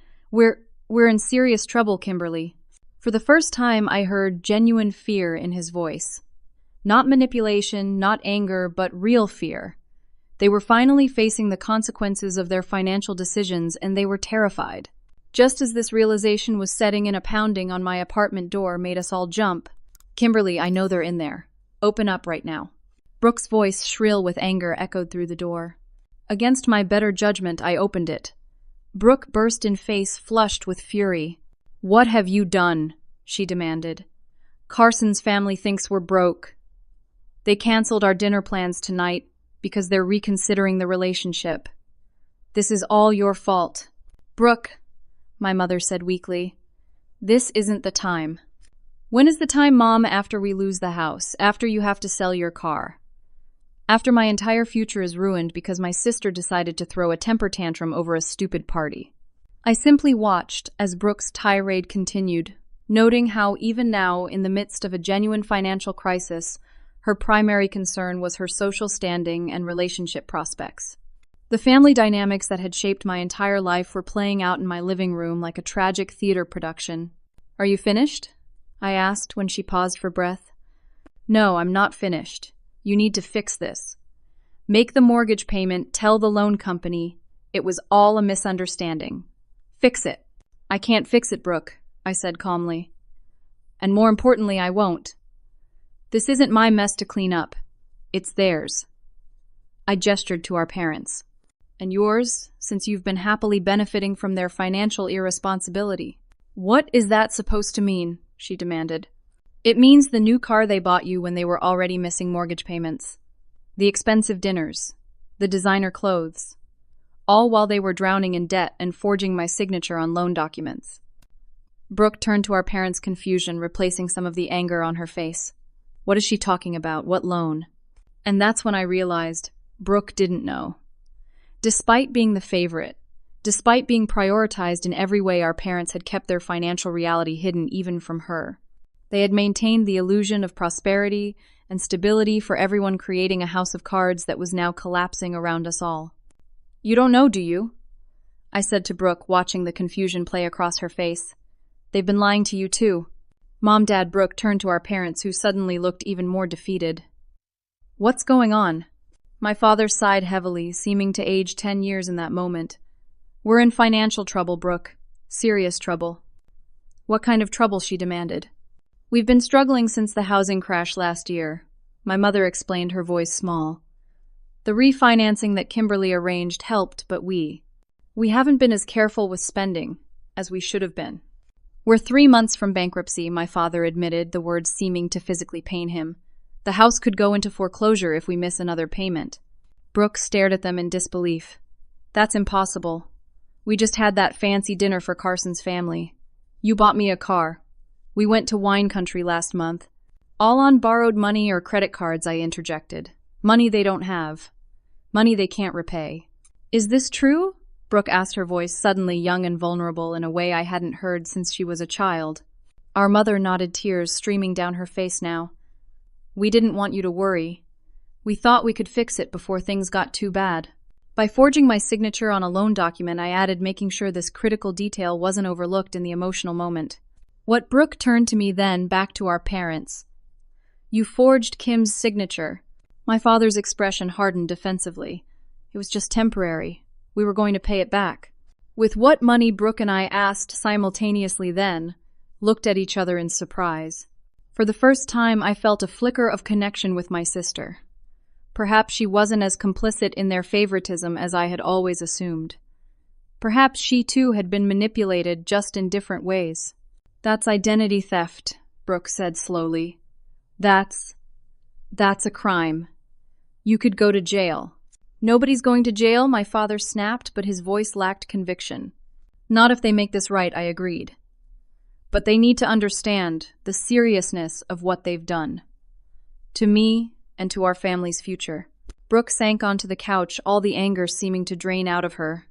We're in serious trouble, Kimberly. For the first time, I heard genuine fear in his voice. Not manipulation, not anger, but real fear. They were finally facing the consequences of their financial decisions, and they were terrified. Just as this realization was setting in, a pounding on my apartment door made us all jump. Kimberly, I know they're in there. Open up right now. Brooke's voice, shrill with anger, echoed through the door. Against my better judgment, I opened it. Brooke burst in face, flushed with fury. What have you done? She demanded. Carson's family thinks we're broke. They canceled our dinner plans tonight because they're reconsidering the relationship. This is all your fault. Brooke, my mother said weakly, this isn't the time. When is the time, Mom? After we lose the house, after you have to sell your car. After my entire future is ruined because my sister decided to throw a temper tantrum over a stupid party. I simply watched as Brooke's tirade continued, noting how even now, in the midst of a genuine financial crisis, her primary concern was her social standing and relationship prospects. The family dynamics that had shaped my entire life were playing out in my living room like a tragic theater production. Are you finished? I asked when she paused for breath. No, I'm not finished. You need to fix this. Make the mortgage payment, tell the loan company it was all a misunderstanding. Fix it. I can't fix it, Brooke, I said calmly. And more importantly, I won't. This isn't my mess to clean up. It's theirs. I gestured to our parents. And yours, since you've been happily benefiting from their financial irresponsibility. What is that supposed to mean? She demanded. It means the new car they bought you when they were already missing mortgage payments. The expensive dinners. The designer clothes. All while they were drowning in debt and forging my signature on loan documents. Brooke turned to our parents' confusion, replacing some of the anger on her face. What is she talking about? What loan? And that's when I realized Brooke didn't know. Despite being the favorite, despite being prioritized in every way, our parents had kept their financial reality hidden even from her. They had maintained the illusion of prosperity and stability for everyone, creating a house of cards that was now collapsing around us all. You don't know, do you? I said to Brooke, watching the confusion play across her face. They've been lying to you too. Mom, Dad, Brooke turned to our parents, who suddenly looked even more defeated. What's going on? My father sighed heavily, seeming to age 10 years in that moment. We're in financial trouble, Brooke. Serious trouble. What kind of trouble? She demanded. We've been struggling since the housing crash last year, my mother explained, her voice small. The refinancing that Kimberly arranged helped, but we haven't been as careful with spending as we should have been. We're 3 months from bankruptcy, my father admitted, the words seeming to physically pain him. The house could go into foreclosure if we miss another payment. Brooke stared at them in disbelief. That's impossible. We just had that fancy dinner for Carson's family. You bought me a car. We went to wine country last month. All on borrowed money or credit cards, I interjected. Money they don't have. Money they can't repay. Is this true? Brooke asked, her voice suddenly young and vulnerable in a way I hadn't heard since she was a child. Our mother nodded, tears streaming down her face now. We didn't want you to worry. We thought we could fix it before things got too bad. By forging my signature on a loan document, I added making sure this critical detail wasn't overlooked in the emotional moment. What Brooke turned to me then, back to our parents. You forged Kim's signature. My father's expression hardened defensively. It was just temporary. We were going to pay it back. With what money, Brooke and I asked simultaneously then, looked at each other in surprise. For the first time, I felt a flicker of connection with my sister. Perhaps she wasn't as complicit in their favoritism as I had always assumed. Perhaps she too had been manipulated, just in different ways. That's identity theft, Brooke said slowly. That's a crime. You could go to jail. Nobody's going to jail, my father snapped, but his voice lacked conviction. Not if they make this right, I agreed. But they need to understand the seriousness of what they've done. To me, and to our family's future. Brooke sank onto the couch, all the anger seeming to drain out of her.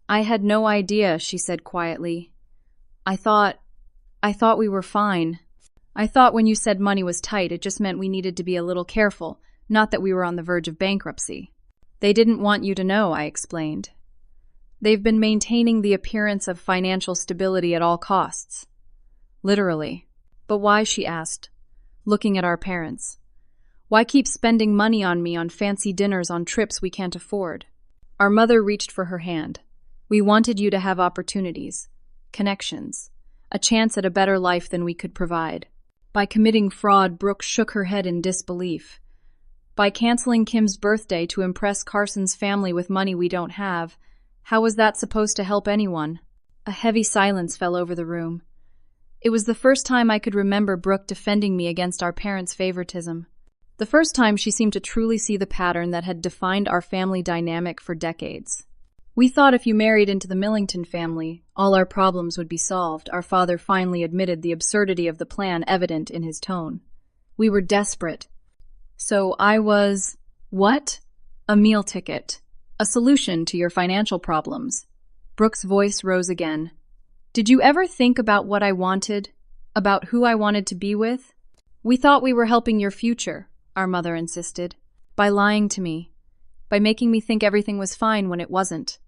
I had no idea, she said quietly. I thought we were fine. I thought when you said money was tight, it just meant we needed to be a little careful, not that we were on the verge of bankruptcy. They didn't want you to know, I explained. They've been maintaining the appearance of financial stability at all costs. Literally. But why, she asked, looking at our parents. Why keep spending money on me on fancy dinners on trips we can't afford? Our mother reached for her hand. We wanted you to have opportunities, connections, a chance at a better life than we could provide. By committing fraud, Brooke shook her head in disbelief. By canceling Kim's birthday to impress Carson's family with money we don't have, how was that supposed to help anyone? A heavy silence fell over the room. It was the first time I could remember Brooke defending me against our parents' favoritism. The first time she seemed to truly see the pattern that had defined our family dynamic for decades. We thought if you married into the Millington family, all our problems would be solved. Our father finally admitted the absurdity of the plan, evident in his tone. We were desperate. So I was, what? A meal ticket. A solution to your financial problems. Brooke's voice rose again. Did you ever think about what I wanted? About who I wanted to be with? We thought we were helping your future, our mother insisted, by lying to me, by making me think everything was fine when it wasn't.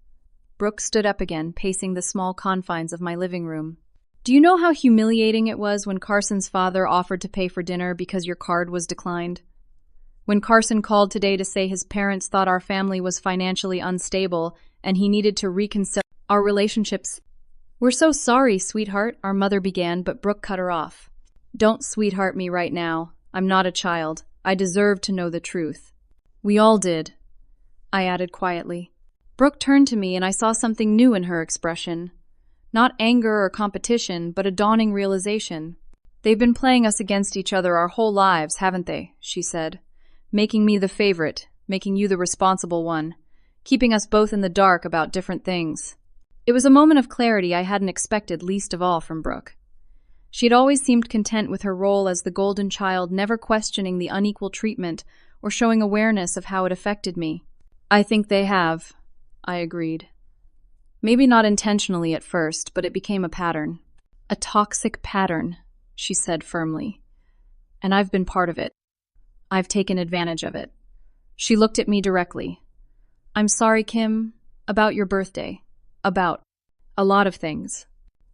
Brooke stood up again, pacing the small confines of my living room. Do you know how humiliating it was when Carson's father offered to pay for dinner because your card was declined? When Carson called today to say his parents thought our family was financially unstable and he needed to reconcile our relationships. We're so sorry, sweetheart, our mother began, but Brooke cut her off. Don't sweetheart me right now. I'm not a child. I deserve to know the truth. We all did, I added quietly. Brooke turned to me and I saw something new in her expression. Not anger or competition, but a dawning realization. They've been playing us against each other our whole lives, haven't they? She said. Making me the favorite, making you the responsible one, keeping us both in the dark about different things. It was a moment of clarity I hadn't expected, least of all from Brooke. She had always seemed content with her role as the golden child, never questioning the unequal treatment or showing awareness of how it affected me. I think they have, I agreed. Maybe not intentionally at first, but it became a pattern. A toxic pattern, she said firmly. And I've been part of it. I've taken advantage of it. She looked at me directly. I'm sorry, Kim, about your birthday. About a lot of things.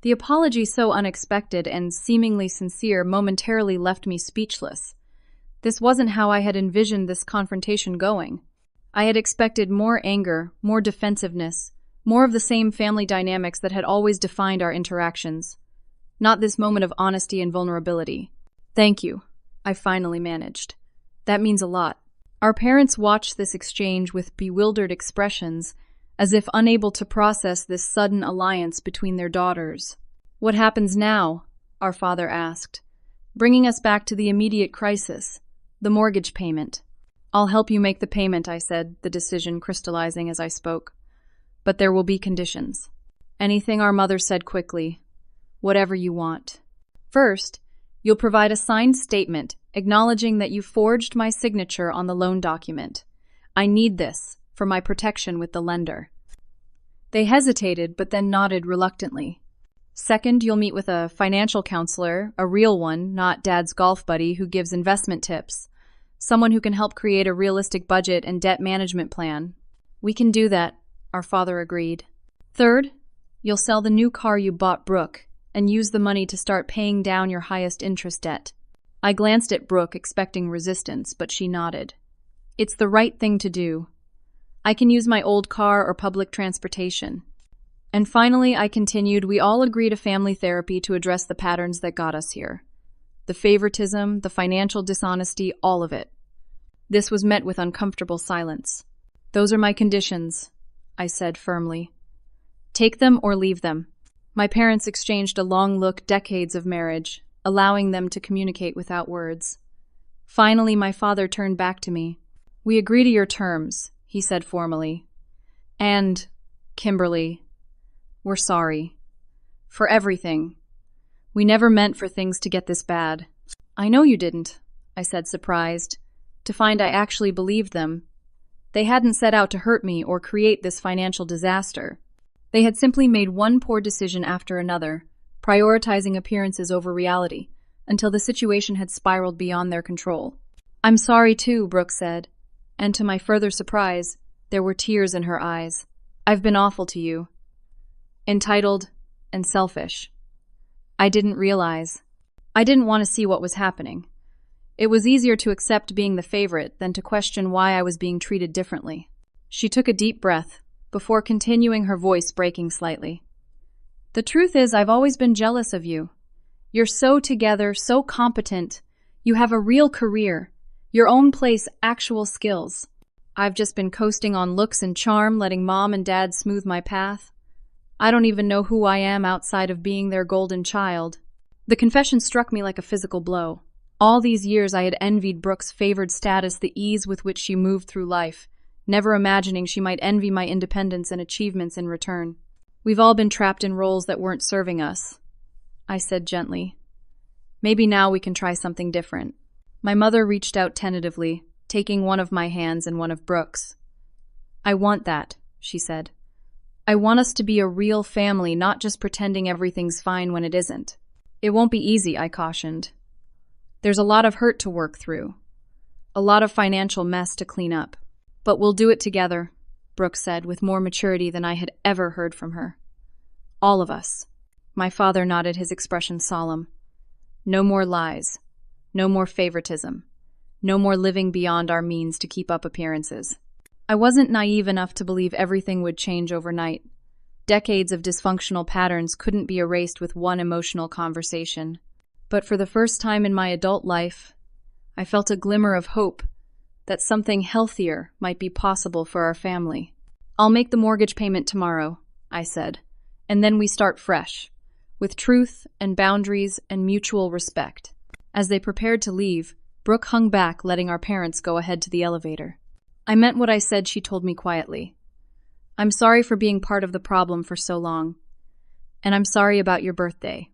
The apology, so unexpected and seemingly sincere, momentarily left me speechless. This wasn't how I had envisioned this confrontation going. I had expected more anger, more defensiveness, more of the same family dynamics that had always defined our interactions. Not this moment of honesty and vulnerability. Thank you, I finally managed. That means a lot. Our parents watched this exchange with bewildered expressions, as if unable to process this sudden alliance between their daughters. What happens now? Our father asked, bringing us back to the immediate crisis, the mortgage payment. I'll help you make the payment, I said, the decision crystallizing as I spoke. But there will be conditions. Anything, our mother said quickly. Whatever you want. First, you'll provide a signed statement acknowledging that you forged my signature on the loan document. I need this for my protection with the lender. They hesitated, but then nodded reluctantly. Second, you'll meet with a financial counselor, a real one, not Dad's golf buddy who gives investment tips. Someone who can help create a realistic budget and debt management plan. We can do that, our father agreed. Third, you'll sell the new car you bought Brooke and use the money to start paying down your highest interest debt. I glanced at Brooke, expecting resistance, but she nodded. It's the right thing to do. I can use my old car or public transportation. And finally, I continued, we all agree to family therapy to address the patterns that got us here. The favoritism, the financial dishonesty, all of it. This was met with uncomfortable silence. Those are my conditions, I said firmly. Take them or leave them. My parents exchanged a long look, decades of marriage, allowing them to communicate without words. Finally, my father turned back to me. We agree to your terms, he said formally. And, Kimberly, we're sorry. For everything. We never meant for things to get this bad. I know you didn't, I said, surprised, to find I actually believed them. They hadn't set out to hurt me or create this financial disaster. They had simply made one poor decision after another, prioritizing appearances over reality, until the situation had spiraled beyond their control. I'm sorry too, Brooke said, and to my further surprise, there were tears in her eyes. I've been awful to you. Entitled and selfish. I didn't realize. I didn't want to see what was happening. It was easier to accept being the favorite than to question why I was being treated differently. She took a deep breath, before continuing, her voice breaking slightly. The truth is, I've always been jealous of you. You're so together, so competent. You have a real career, your own place, actual skills. I've just been coasting on looks and charm, letting Mom and Dad smooth my path. I don't even know who I am outside of being their golden child. The confession struck me like a physical blow. All these years I had envied Brooke's favored status, the ease with which she moved through life, never imagining she might envy my independence and achievements in return. We've all been trapped in roles that weren't serving us, I said gently. Maybe now we can try something different. My mother reached out tentatively, taking one of my hands and one of Brooke's. I want that, she said. I want us to be a real family, not just pretending everything's fine when it isn't. It won't be easy, I cautioned. There's a lot of hurt to work through, a lot of financial mess to clean up. But we'll do it together, Brooke said with more maturity than I had ever heard from her. All of us. My father nodded, his expression solemn. No more lies. No more favoritism. No more living beyond our means to keep up appearances. I wasn't naive enough to believe everything would change overnight. Decades of dysfunctional patterns couldn't be erased with one emotional conversation. But for the first time in my adult life, I felt a glimmer of hope that something healthier might be possible for our family. I'll make the mortgage payment tomorrow, I said, and then we start fresh, with truth and boundaries and mutual respect. As they prepared to leave, Brooke hung back, letting our parents go ahead to the elevator. I meant what I said, she told me quietly. I'm sorry for being part of the problem for so long, and I'm sorry about your birthday.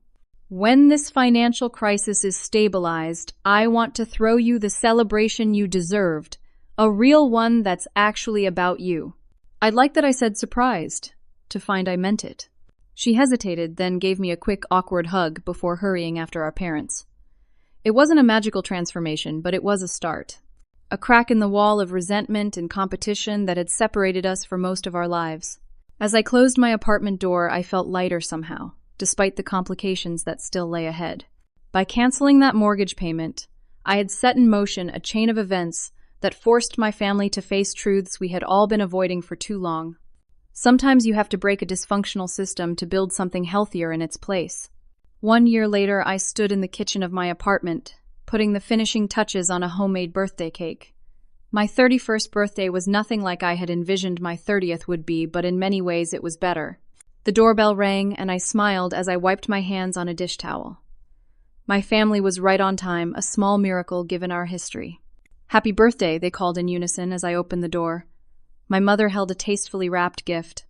When this financial crisis is stabilized, I want to throw you the celebration you deserved, a real one that's actually about you. I'd like that I said surprised, to find I meant it. She hesitated, then gave me a quick, awkward hug before hurrying after our parents. It wasn't a magical transformation, but it was a start. A crack in the wall of resentment and competition that had separated us for most of our lives. As I closed my apartment door, I felt lighter somehow, despite the complications that still lay ahead. By canceling that mortgage payment, I had set in motion a chain of events that forced my family to face truths we had all been avoiding for too long. Sometimes you have to break a dysfunctional system to build something healthier in its place. 1 year later, I stood in the kitchen of my apartment, putting the finishing touches on a homemade birthday cake. My 31st birthday was nothing like I had envisioned my 30th would be, but in many ways it was better. The doorbell rang, and I smiled as I wiped my hands on a dish towel. My family was right on time, a small miracle given our history. Happy birthday, they called in unison as I opened the door. My mother held a tastefully wrapped gift.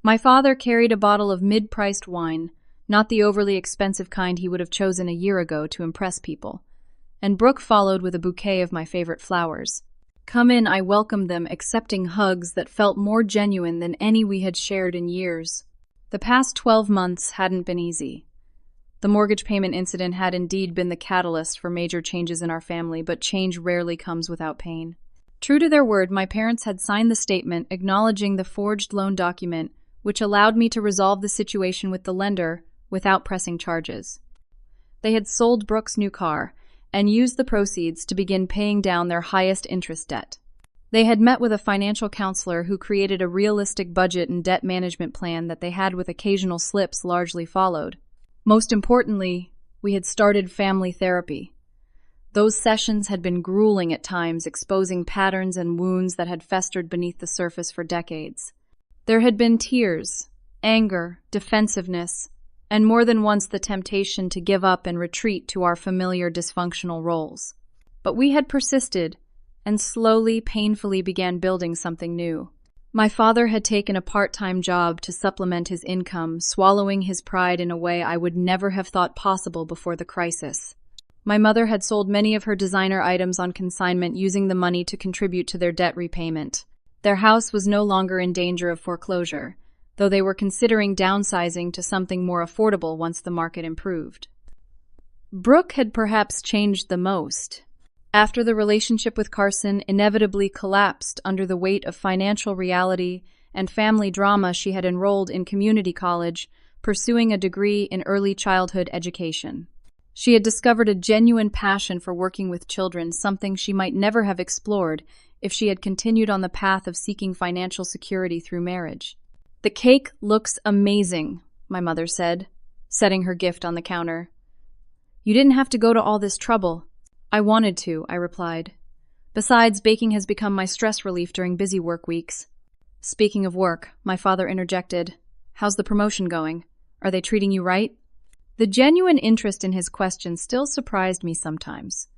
My father carried a bottle of mid-priced wine, not the overly expensive kind he would have chosen a year ago to impress people. And Brooke followed with a bouquet of my favorite flowers. Come in, I welcomed them, accepting hugs that felt more genuine than any we had shared in years. The past 12 months hadn't been easy. The mortgage payment incident had indeed been the catalyst for major changes in our family, but change rarely comes without pain. True to their word, my parents had signed the statement acknowledging the forged loan document, which allowed me to resolve the situation with the lender without pressing charges. They had sold Brooke's new car and used the proceeds to begin paying down their highest interest debt. They had met with a financial counselor who created a realistic budget and debt management plan that they had, with occasional slips, largely followed. Most importantly, we had started family therapy. Those sessions had been grueling at times, exposing patterns and wounds that had festered beneath the surface for decades. There had been tears, anger, defensiveness, and more than once the temptation to give up and retreat to our familiar dysfunctional roles. But we had persisted, and slowly, painfully began building something new. My father had taken a part-time job to supplement his income, swallowing his pride in a way I would never have thought possible before the crisis. My mother had sold many of her designer items on consignment, using the money to contribute to their debt repayment. Their house was no longer in danger of foreclosure, though they were considering downsizing to something more affordable once the market improved. Brooke had perhaps changed the most. After the relationship with Carson inevitably collapsed under the weight of financial reality and family drama, she had enrolled in community college, pursuing a degree in early childhood education. She had discovered a genuine passion for working with children, something she might never have explored if she had continued on the path of seeking financial security through marriage. "The cake looks amazing," my mother said, setting her gift on the counter. "You didn't have to go to all this trouble." "I wanted to," I replied. "Besides, baking has become my stress relief during busy work weeks." "Speaking of work," my father interjected, "how's the promotion going? Are they treating you right?" The genuine interest in his question still surprised me sometimes.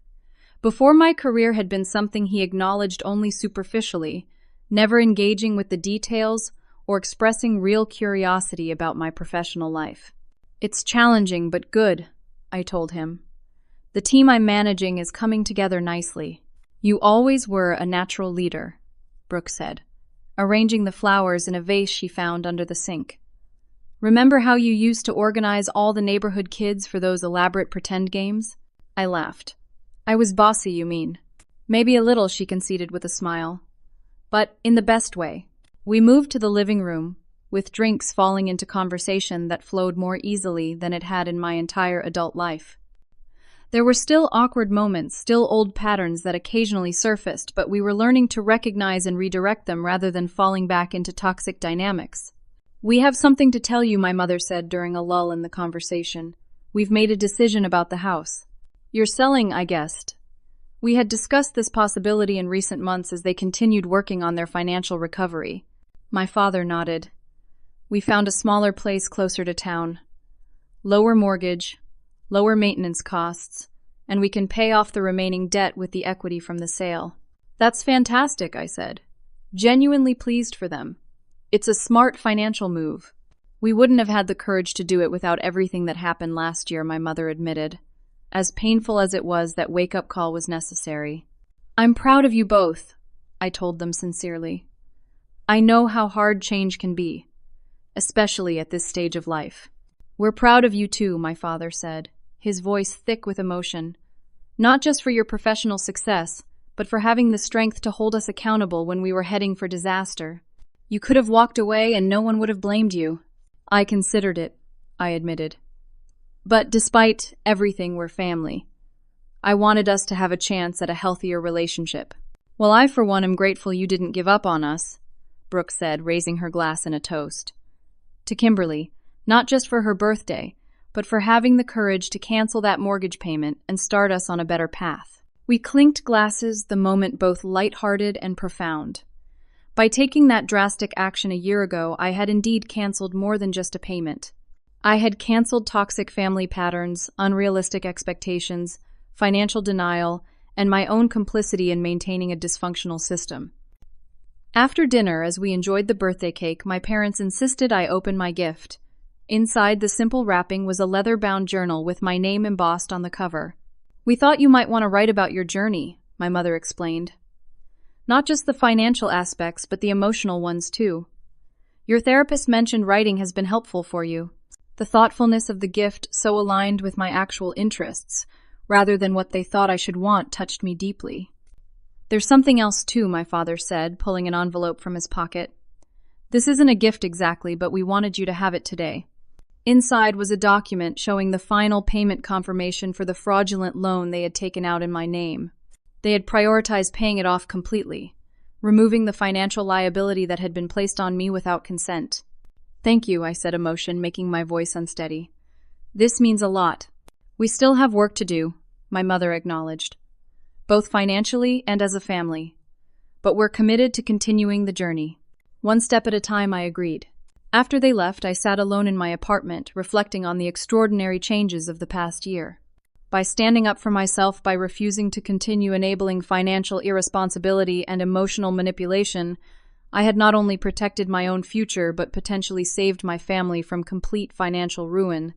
Before, my career had been something he acknowledged only superficially, never engaging with the details or expressing real curiosity about my professional life. "It's challenging but good," I told him. "The team I'm managing is coming together nicely." "You always were a natural leader," Brooke said, arranging the flowers in a vase she found under the sink. "Remember how you used to organize all the neighborhood kids for those elaborate pretend games?" I laughed. "I was bossy, you mean?" "Maybe a little," she conceded with a smile. "But in the best way." We moved to the living room, with drinks falling into conversation that flowed more easily than it had in my entire adult life. There were still awkward moments, still old patterns that occasionally surfaced, but we were learning to recognize and redirect them rather than falling back into toxic dynamics. "We have something to tell you," my mother said during a lull in the conversation. "We've made a decision about the house." "You're selling," I guessed. We had discussed this possibility in recent months as they continued working on their financial recovery. My father nodded. "We found a smaller place closer to town. Lower mortgage, lower maintenance costs, and we can pay off the remaining debt with the equity from the sale." "That's fantastic," I said, genuinely pleased for them. "It's a smart financial move." "We wouldn't have had the courage to do it without everything that happened last year," my mother admitted. "As painful as it was, that wake-up call was necessary." "I'm proud of you both," I told them sincerely. "I know how hard change can be, especially at this stage of life." "We're proud of you too," my father said, his voice thick with emotion. "Not just for your professional success, but for having the strength to hold us accountable when we were heading for disaster. You could have walked away and no one would have blamed you." "I considered it," I admitted. "But despite everything, we're family. I wanted us to have a chance at a healthier relationship." "Well, I for one am grateful you didn't give up on us," Brooke said, raising her glass in a toast. "To Kimberly, not just for her birthday, but for having the courage to cancel that mortgage payment and start us on a better path." We clinked glasses, the moment both light-hearted and profound. By taking that drastic action a year ago, I had indeed canceled more than just a payment. I had canceled toxic family patterns, unrealistic expectations, financial denial, and my own complicity in maintaining a dysfunctional system. After dinner, as we enjoyed the birthday cake, my parents insisted I open my gift. Inside the simple wrapping was a leather-bound journal with my name embossed on the cover. "We thought you might want to write about your journey," my mother explained. "Not just the financial aspects, but the emotional ones too. Your therapist mentioned writing has been helpful for you. The thoughtfulness of the gift so aligned with my actual interests, rather than what they thought I should want, touched me deeply. There's something else too, my father said, pulling an envelope from his pocket. This isn't a gift exactly, but we wanted you to have it today. Inside was a document showing the final payment confirmation for the fraudulent loan they had taken out in my name. They had prioritized paying it off completely, removing the financial liability that had been placed on me without consent. Thank you, I said, emotion making my voice unsteady. This means a lot. We still have work to do, my mother acknowledged, both financially and as a family. But we're committed to continuing the journey. One step at a time, I agreed. After they left, I sat alone in my apartment, reflecting on the extraordinary changes of the past year. By standing up for myself, by refusing to continue enabling financial irresponsibility and emotional manipulation, I had not only protected my own future, but potentially saved my family from complete financial ruin.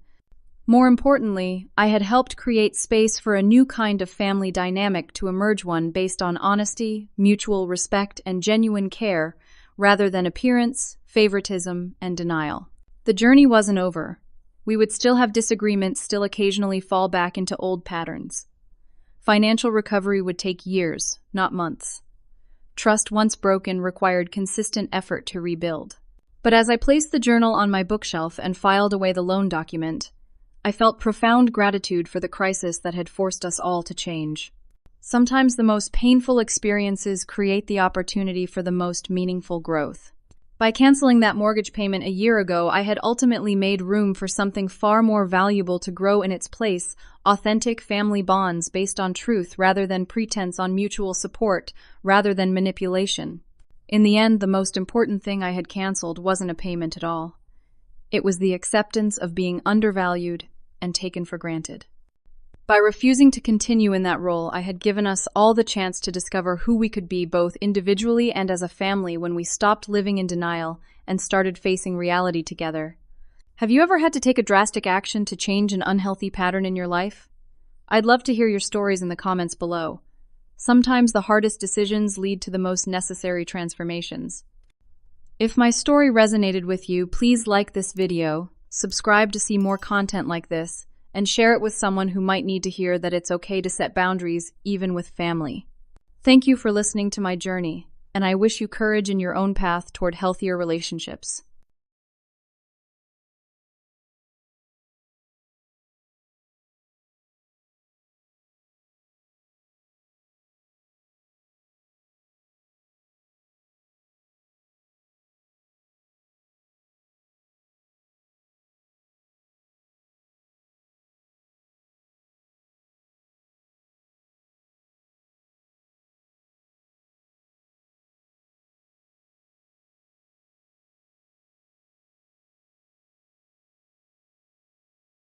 More importantly, I had helped create space for a new kind of family dynamic to emerge, one based on honesty, mutual respect, and genuine care, rather than appearance, favoritism, and denial. The journey wasn't over. We would still have disagreements, still occasionally fall back into old patterns. Financial recovery would take years, not months. Trust once broken required consistent effort to rebuild. But as I placed the journal on my bookshelf and filed away the loan document, I felt profound gratitude for the crisis that had forced us all to change. Sometimes the most painful experiences create the opportunity for the most meaningful growth. By canceling that mortgage payment a year ago, I had ultimately made room for something far more valuable to grow in its place: authentic family bonds based on truth rather than pretense, on mutual support rather than manipulation. In the end, the most important thing I had canceled wasn't a payment at all. It was the acceptance of being undervalued and taken for granted. By refusing to continue in that role, I had given us all the chance to discover who we could be, both individually and as a family, when we stopped living in denial and started facing reality together. Have you ever had to take a drastic action to change an unhealthy pattern in your life? I'd love to hear your stories in the comments below. Sometimes the hardest decisions lead to the most necessary transformations. If my story resonated with you, please like this video, subscribe to see more content like this, and share it with someone who might need to hear that it's okay to set boundaries, even with family. Thank you for listening to my journey, and I wish you courage in your own path toward healthier relationships.